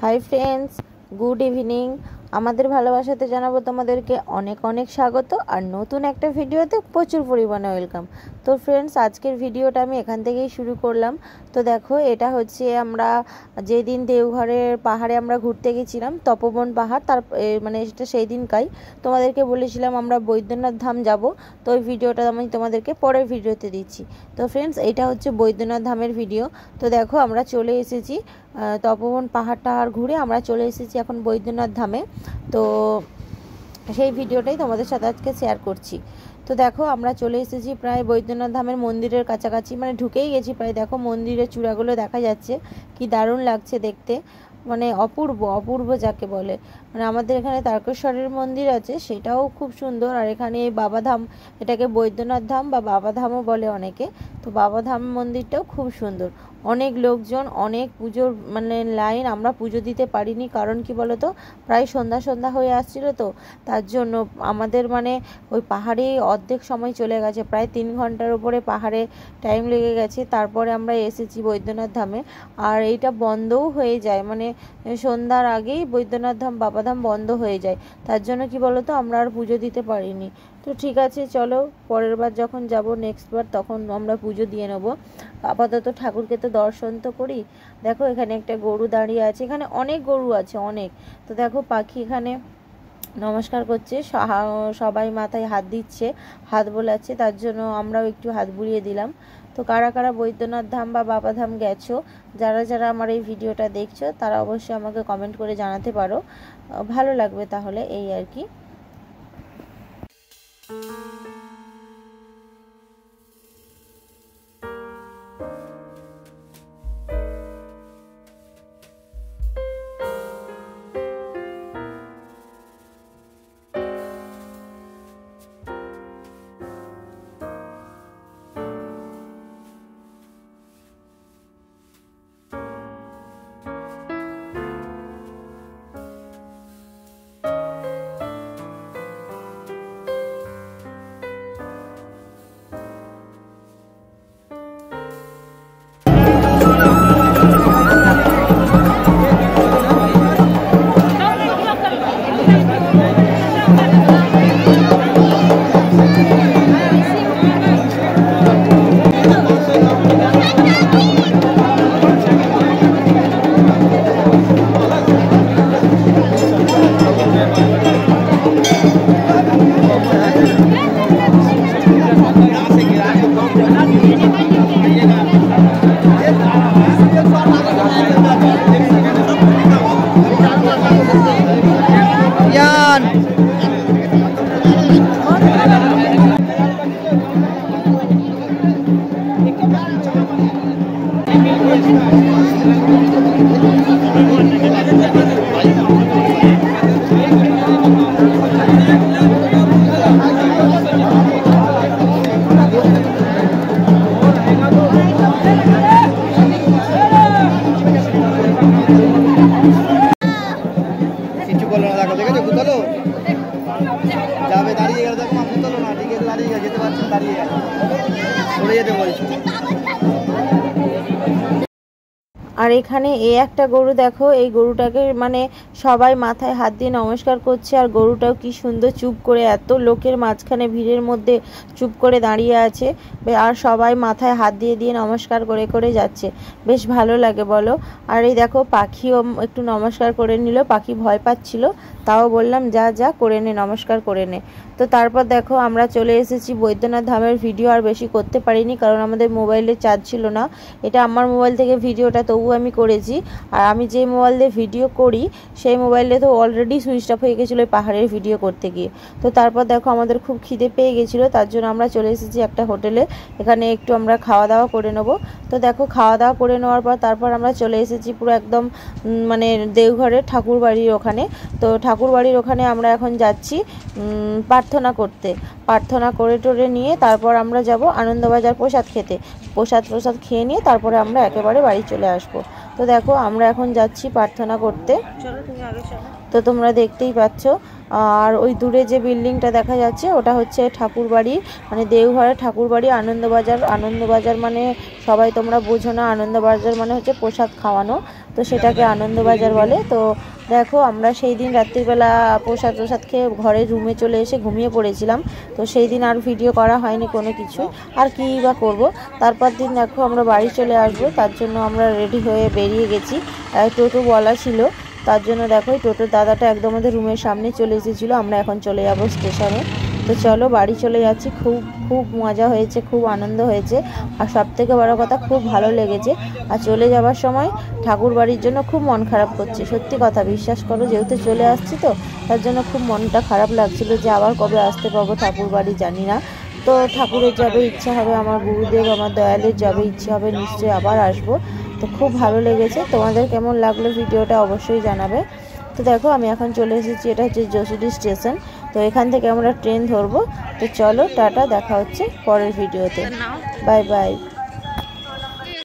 Hi friends good evening আমাদের ভালোবাসাতে জানাবো তোমাদেরকে অনেক অনেক স্বাগত আর নতুন একটা ভিডিওতে প্রচুর পরিমাণে ওয়েলকাম। তো ফ্রেন্ডস আজকের ভিডিওটা আমি এখান থেকেই শুরু করলাম। তো দেখো এটা হচ্ছে আমরা যেদিন দেওঘরের পাহাড়ে আমরা ঘুরতে গেছিলাম তপোবন পাহাড়, তার মানে এটা সেই দিনকাই তোমাদেরকে বলেছিলাম আমরা বৈদ্যনাথ ধাম যাব। তো ওই ভিডিওটা আমি তোমাদেরকে পরের ভিডিওতে দিচ্ছি। তো ফ্রেন্ডস এটা হচ্ছে বৈদ্যনাথ ধামের ভিডিও। তো দেখো আমরা চলে এসেছি তপোবন পাহাড়টা ঘুরে আমরা চলে এসেছি এখন বৈদ্যনাথ ধামে। তো সেই ভিডিওটাই তোমাদের সাথে আজকে শেয়ার করছি। তো দেখো আমরা চলে এসেছি প্রায় বৈদ্যনাথ ধামের মন্দিরের কাছাকাছি, মানে ঢুকেই গেছি প্রায়। দেখো মন্দিরের চূড়াগুলো দেখা যাচ্ছে, কি দারুণ লাগছে দেখতে, মানে অপূর্ব অপূর্ব যাকে বলে। মানে আমাদের এখানে তারকেশ্বরের মন্দির আছে, সেটাও খুব সুন্দর। আর এখানে এই বাবাধাম, এটাকে বৈদ্যনাথ ধাম বা বাবাধামও বলে অনেকে। তো বাবাধাম মন্দিরটাও খুব সুন্দর, অনেক লোকজন, অনেক পুজোর মানে লাইন। আমরা পুজো দিতে পারিনি, কারণ কি বলতো প্রায় সন্ধ্যা সন্ধ্যা হয়ে আসছিল, তো তার জন্য আমাদের মানে ওই পাহাড়ে অর্ধেক সময় চলে গেছে, প্রায় 3 ঘন্টার উপরে পাহাড়ে টাইম লেগে গেছে। তারপরে আমরা এসেছি বৈদ্যনাথ ধামে। আর এইটা বন্ধও হয়ে যায়, মানে সন্ধ্যার আগেই বৈদ্যনাথ ধাম বাবাধাম বন্ধ হয়ে যায়, তার জন্য কি বলতো আমরা আর পুজো দিতে পারিনি। তো ঠিক আছে চলো, পরের বার যখন যাব নেক্সট বার তখন আমরা পুজো দিয়ে নেব। আপাতত ঠাকুরকে তো দর্শন তো করি। দেখো এখানে একটা গরু দাঁড়িয়ে আছে, এখানে অনেক গরু আছে অনেক। তো দেখো পাখি এখানে নমস্কার করছে, সবাই মাথায় হাত দিচ্ছে, হাত বোলাচ্ছে, তার জন্য আমরাও একটু হাত বুলিয়ে দিলাম। তো কারা কারা বৈদ্যনাথ ধাম বা বাবাধাম গেছো, যারা যারা আমার এই ভিডিওটা দেখছো তারা অবশ্যই আমাকে কমেন্ট করে জানাতে পারো, ভালো লাগবে তাহলে, এই আর কি। আর এখানে এই একটা গরু দেখো, এই গরুটাকে মানে সবাই মাথায় হাত দিয়ে নমস্কার করছে। আর গরুটাও কি সুন্দর চুপ করে, এত লোকের মাঝখানে ভিড়ের মধ্যে চুপ করে দাঁড়িয়ে আছে, আর সবাই মাথায় হাত দিয়ে দিয়ে নমস্কার করে করে যাচ্ছে, বেশ ভালো লাগে বলো। আর এই দেখো পাখিও একটু নমস্কার করে নিল, পাখি ভয় পাচ্ছিল, তাও বললাম যা যা করে নে, নমস্কার করে নে। তো তারপর দেখো আমরা চলে এসেছি বৈদ্যনাথ ধামের ভিডিও আর বেশি করতে পারিনি, কারণ আমাদের মোবাইলে চার্জ ছিল না। এটা আমার মোবাইল থেকে ভিডিওটা তবু আমি করেছি, আর আমি যে মোবাইল দিয়ে ভিডিও করি সেই মোবাইলে তো অলরেডি সুইচ অফ হয়ে গেছিলো পাহাড়ের ভিডিও করতে গিয়ে। তো তারপর দেখো আমাদের খুব খিদে পেয়ে গেছিলো, তার জন্য আমরা চলে এসেছি একটা হোটেলে, এখানে একটু আমরা খাওয়া দাওয়া করে নেবো। তো দেখো খাওয়া দাওয়া করে নেওয়ার পর তারপর আমরা চলে এসেছি পুরো একদম মানে দেওঘরের ঠাকুর বাড়ির ওখানে। তো ঠাকুর বাড়ির ওখানে আমরা এখন যাচ্ছি প্রার্থনা করতে। প্রার্থনা করে টোরে নিয়ে তারপর আমরা যাব আনন্দবাজার প্রসাদ খেতে। প্রসাদ খেয়ে নিয়ে তারপরে আমরা একেবারে বাড়ি চলে আসব। তো দেখো আমরা এখন যাচ্ছি প্রার্থনা করতে। চলো তুমি আগে চলো। তো তোমরা দেখতেই পাচ্ছ, আর ওই দূরে যে বিল্ডিংটা দেখা যাচ্ছে ওটা হচ্ছে ঠাকুর বাড়ি, মানে দেওঘরের ঠাকুর বাড়ি। আনন্দবাজার মানে সবাই তোমরা বোঝো না, আনন্দবাজার মানে হচ্ছে প্রসাদ খাওয়ানো, তো সেটাকে আনন্দবাজার বলে। তো দেখো আমরা সেই দিন রাত্রিবেলা প্রসাদ খেয়ে ঘরে রুমে চলে এসে ঘুমিয়ে পড়েছিলাম। তো সেই দিন আর ভিডিও করা হয়নি কোনো কিছু, আর কী বা করবো। তারপর দিন দেখো আমরা বাড়ি চলে আসবো, তার জন্য আমরা রেডি হয়ে বেরিয়ে গেছি। টোটো বলা ছিল, তার জন্য দেখো টোটোর দাদাটা একদম আমাদের রুমের সামনে চলে এসেছিলো। আমরা এখন চলে যাব স্টেশনে। তো চলো বাড়ি চলে যাচ্ছি। খুব মজা হয়েছে, খুব আনন্দ হয়েছে, আর সবথেকে বড় কথা খুব ভালো লেগেছে। আর চলে যাওয়ার সময় ঠাকুর বাড়ির জন্য খুব মন খারাপ করছে, সত্যি কথা বিশ্বাস করো, যেহেতু চলে আসছি তো তার জন্য খুব মনটা খারাপ লাগছিল যে আবার কবে আসতে পারবো ঠাকুর বাড়ি জানি না। তো ঠাকুরের যাবে ইচ্ছা হবে, আমার গুরুদেব আমার দয়ালের যাবে ইচ্ছে হবে, নিশ্চয়ই আবার আসবো। তো খুব ভালো লেগেছে। তোমাদের কেমন লাগলো ভিডিওটা অবশ্যই জানাবে। তো দেখো আমি এখন চলে এসেছি, এটা হচ্ছে যশোরী স্টেশন। তো এখান থেকে আমরা ট্রেন ধরবো। তো চলো টাটা, দেখা হচ্ছে পরের ভিডিওতে। Bye bye.